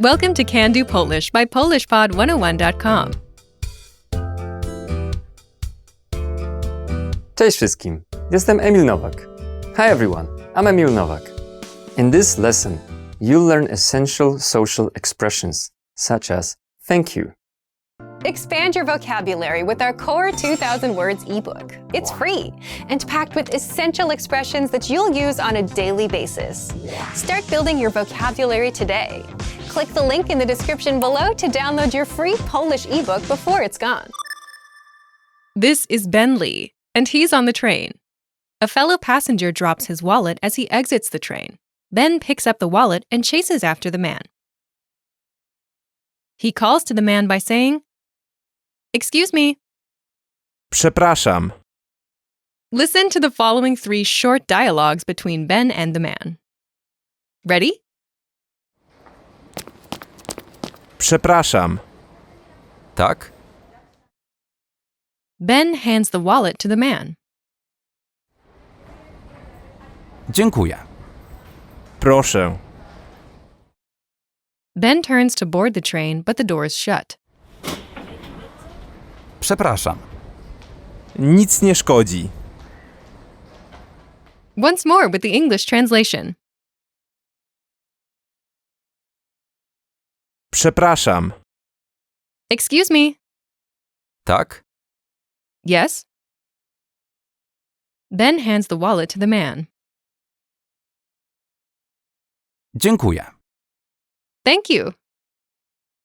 Welcome to Can Do Polish by PolishPod101.com. Cześć wszystkim, jestem Emil Nowak. Hi everyone, I'm Emil Nowak. In this lesson, you'll learn essential social expressions, such as thank you. Expand your vocabulary with our Core 2000 Words ebook. It's free and packed with essential expressions that you'll use on a daily basis. Start building your vocabulary today. Click the link in the description below to download your free Polish ebook before it's gone. This is Ben Lee, and he's on the train. A fellow passenger drops his wallet as he exits the train, then picks up the wallet and chases after the man. He calls to the man by saying, "Excuse me." Przepraszam. Listen to the following 3 short dialogues between Ben and the man. Ready? Przepraszam. Tak? Ben hands the wallet to the man. Dziękuję. Proszę. Ben turns to board the train, but the door is shut. Przepraszam. Nic nie szkodzi. Once more with the English translation. Przepraszam. Excuse me. Tak? Yes? Ben hands the wallet to the man. Dziękuję. Thank you.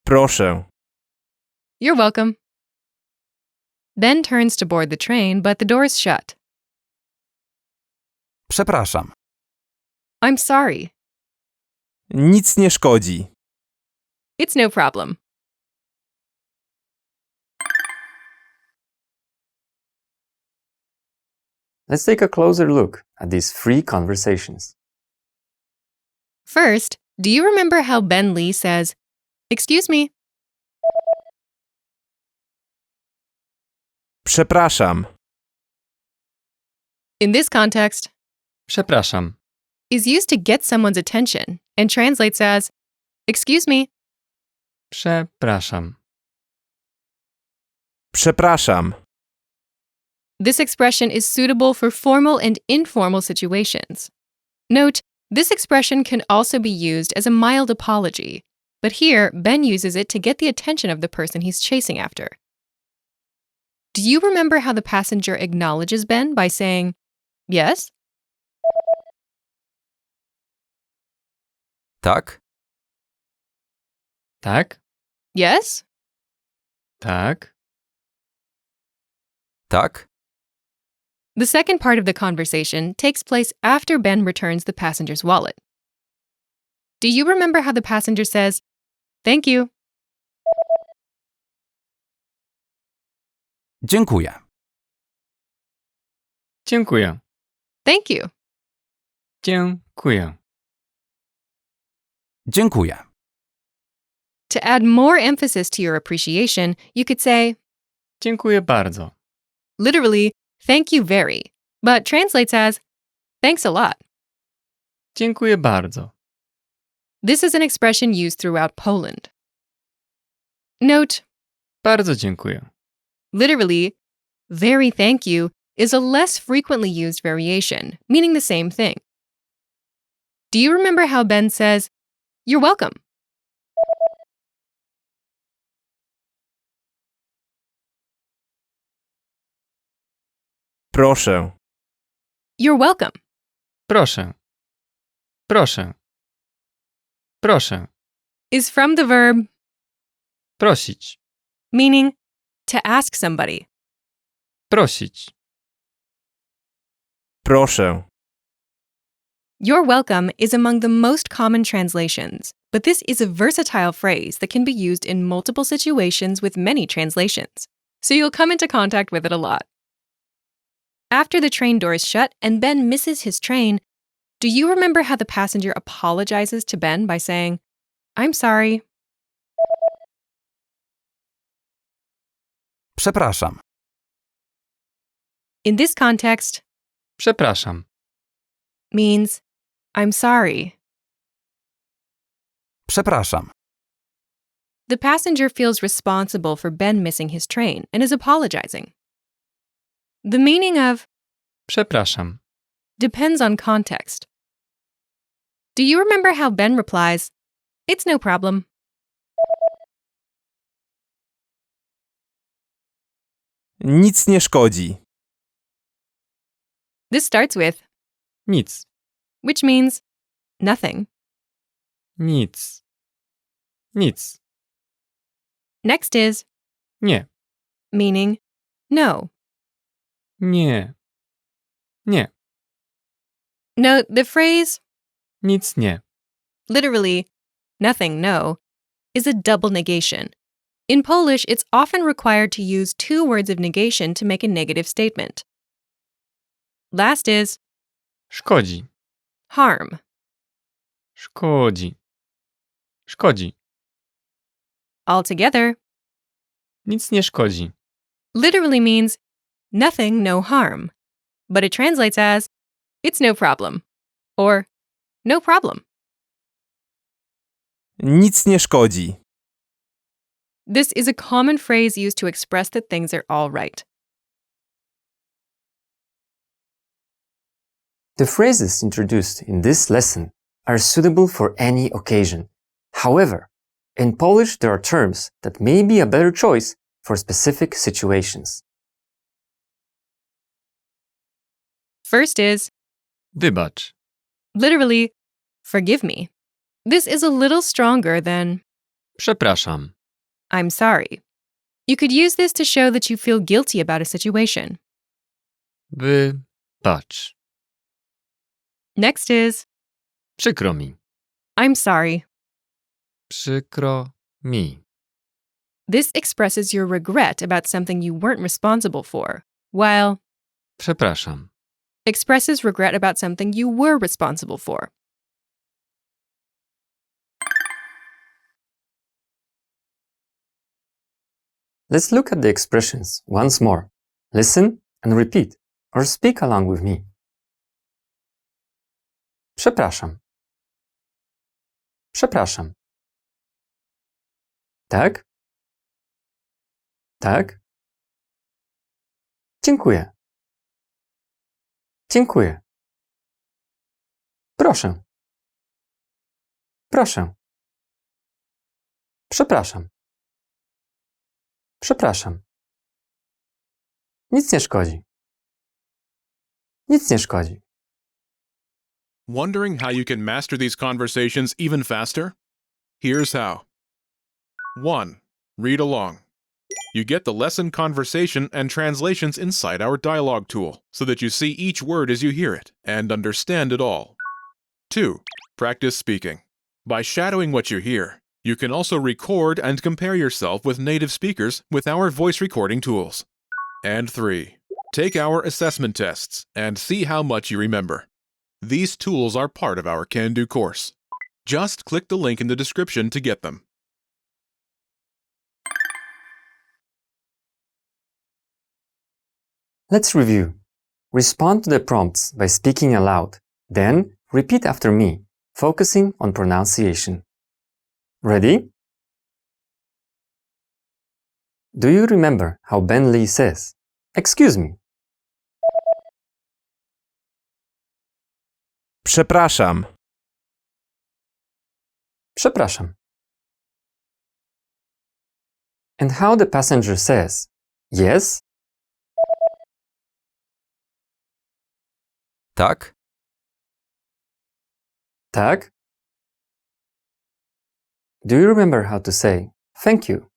Proszę. You're welcome. Ben turns to board the train, but the door is shut. Przepraszam. I'm sorry. Nic nie szkodzi. It's no problem. Let's take a closer look at these 3 conversations. First, do you remember how Ben Lee says, "Excuse me"? Przepraszam. In this context, Przepraszam. is used to get someone's attention and translates as, "Excuse me." Przepraszam. Przepraszam. This expression is suitable for formal and informal situations. Note, this expression can also be used as a mild apology, but here Ben uses it to get the attention of the person he's chasing after. Do you remember how the passenger acknowledges Ben by saying, "Yes"? Tak? Tak? "Yes"? Tak? Tak? The second part of the conversation takes place after Ben returns the passenger's wallet. Do you remember how the passenger says, "Thank you"? Dziękuję. Dziękuję. Thank you. Dziękuję. Dziękuję. To add more emphasis to your appreciation, you could say, Dziękuję bardzo. literally, "Thank you very," but translates as, "Thanks a lot." Dziękuję bardzo. This is an expression used throughout Poland. Note, Bardzo dziękuję. literally, "very thank you" is a less frequently used variation, meaning the same thing. Do you remember how Ben says, "You're welcome"? Proszę. You're welcome. Proszę. Proszę. Proszę. Is from the verb Prosić. meaning to ask somebody. Prosić. Proszę. You're welcome is among the most common translations, but this is a versatile phrase that can be used in multiple situations with many translations, so you'll come into contact with it a lot. After the train door is shut and Ben misses his train, do you remember how the passenger apologizes to Ben by saying, "I'm sorry"? Przepraszam. In this context, Przepraszam. means, "I'm sorry." Przepraszam. The passenger feels responsible for Ben missing his train and is apologizing. The meaning of Przepraszam. depends on context. Do you remember how Ben replies, "It's no problem"? Nic nie szkodzi. This starts with, Nic. which means nothing. Nic. Nic. Next is Nie. meaning no. Nie. Nie. Note the phrase, Nic nie. literally, nothing, no, is a double negation. In Polish, it's often required to use two words of negation to make a negative statement. Last is Szkodzi. harm. Szkodzi. Szkodzi. Altogether, Nic nie szkodzi. literally means nothing, no harm, but it translates as it's no problem or no problem. Nic nie szkodzi. This is a common phrase used to express that things are all right. The phrases introduced in this lesson are suitable for any occasion. However, in Polish there are terms that may be a better choice for specific situations. First is Wybacz. literally forgive me. This is a little stronger than Przepraszam. I'm sorry. You could use this to show that you feel guilty about a situation. Wybacz. Next is Przykro mi. I'm sorry. Przykro mi. This expresses your regret about something you weren't responsible for, while Przepraszam. expresses regret about something you were responsible for. Let's look at the expressions once more. Listen and repeat, or speak along with me. Przepraszam. Przepraszam. Tak? Tak? Dziękuję. Dziękuję. Proszę. Proszę. Przepraszam. Przepraszam. Nic nie szkodzi. Nic nie szkodzi. Wondering how you can master these conversations even faster? Here's how. 1. Read along. You get the lesson conversation and translations inside our dialogue tool so that you see each word as you hear it and understand it all. 2. Practice speaking. By shadowing what you hear, you can also record and compare yourself with native speakers with our voice recording tools. And 3. Take our assessment tests and see how much you remember. These tools are part of our Can-Do course. Just click the link in the description to get them. Let's review. Respond to the prompts by speaking aloud. Then, repeat after me, focusing on pronunciation. Ready? Do you remember how Ben Lee says, "Excuse me"? Przepraszam. Przepraszam. And how the passenger says, "Yes"? Tak? Tak? Do you remember how to say, "Thank you"?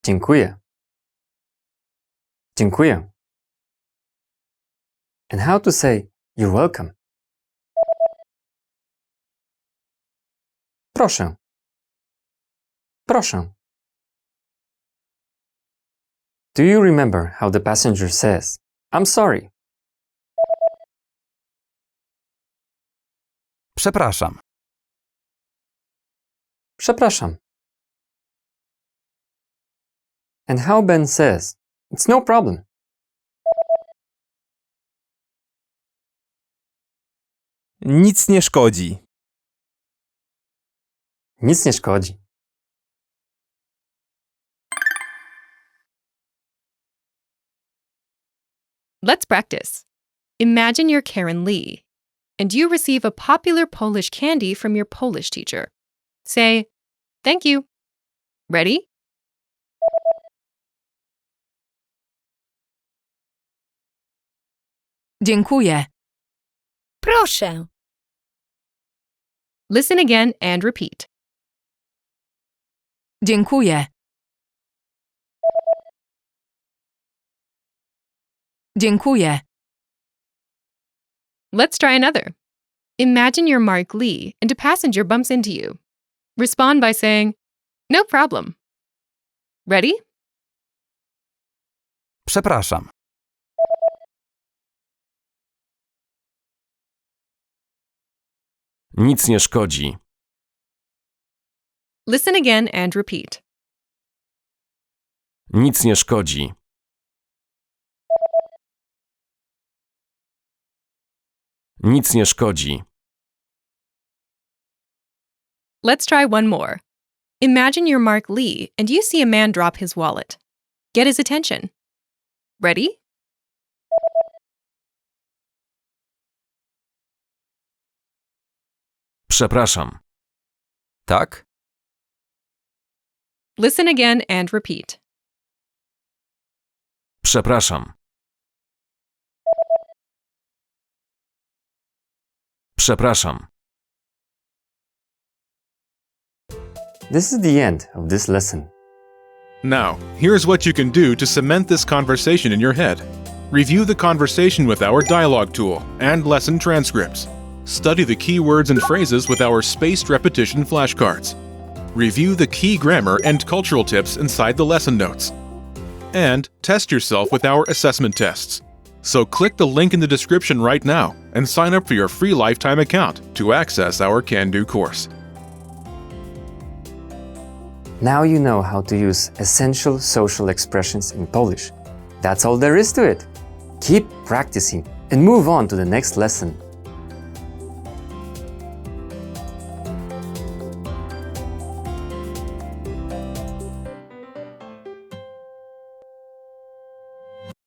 Dziękuję. Dziękuję. And how to say, "You're welcome"? Proszę. Proszę. Do you remember how the passenger says, "I'm sorry"? Przepraszam. Przepraszam. And how Ben says, "It's no problem"? Nic nie szkodzi. Nic nie szkodzi. Let's practice. Imagine you're Karen Lee, and you receive a popular Polish candy from your Polish teacher. Say, "Thank you." Ready? Dziękuję. Proszę. Listen again and repeat. Dziękuję. Dziękuję. Let's try another. Imagine you're Mark Lee and a passenger bumps into you. Respond by saying, "No problem." Ready? Przepraszam. Nic nie szkodzi. Listen again and repeat. Nic nie szkodzi. Nic nie szkodzi. Let's try one more. Imagine you're Mark Lee and you see a man drop his wallet. Get his attention. Ready? Przepraszam. Tak? Listen again and repeat. Przepraszam. Przepraszam. This is the end of this lesson. Now, here's what you can do to cement this conversation in your head. Review the conversation with our dialogue tool and lesson transcripts. Study the key words and phrases with our spaced repetition flashcards. Review the key grammar and cultural tips inside the lesson notes. And test yourself with our assessment tests. So click the link in the description right now and sign up for your free lifetime account to access our Can-Do course. Now you know how to use essential social expressions in Polish. That's all there is to it. Keep practicing and move on to the next lesson.